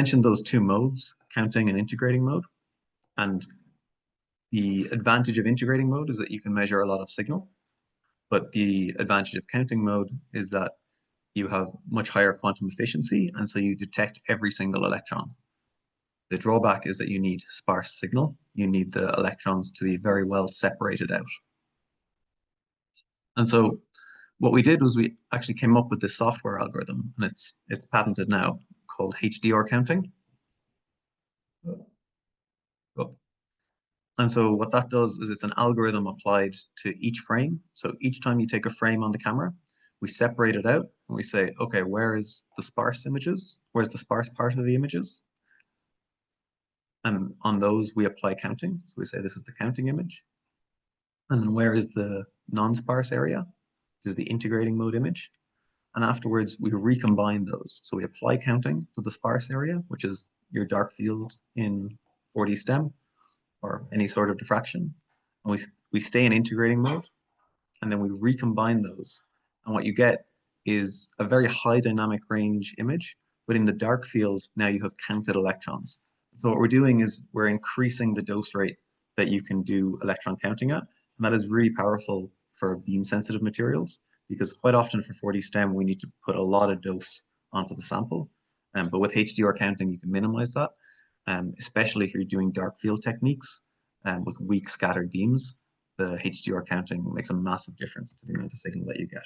mentioned those two modes, counting and integrating mode. And the advantage of integrating mode is that you can measure a lot of signal. But the advantage of counting mode is that you have much higher quantum efficiency, and so you detect every single electron. The drawback is that you need sparse signal. You need the electrons to be very well separated out. And so what we did was we actually came up with this software algorithm, and it's patented now, called HDR counting. Oh. And so what that does is it's an algorithm applied to each frame. So each time you take a frame on the camera, we separate it out and we say, okay, where is the sparse images? Where's the sparse part of the images? And on those, we apply counting. So we say this is the counting image. And then where is the non-sparse area? This is the integrating mode image. And afterwards, we recombine those. So we apply counting to the sparse area, which is your dark field in 4D-STEM or any sort of diffraction. And we stay in integrating mode, and then we recombine those. And what you get is a very high dynamic range image, but in the dark field, now you have counted electrons. So what we're doing is we're increasing the dose rate that you can do electron counting at. And that is really powerful for beam sensitive materials, because quite often for 4D-STEM, we need to put a lot of dose onto the sample. But with HDR counting, you can minimize that, especially if you're doing dark field techniques with weak scattered beams. The HDR counting makes a massive difference to the amount of signal that you get.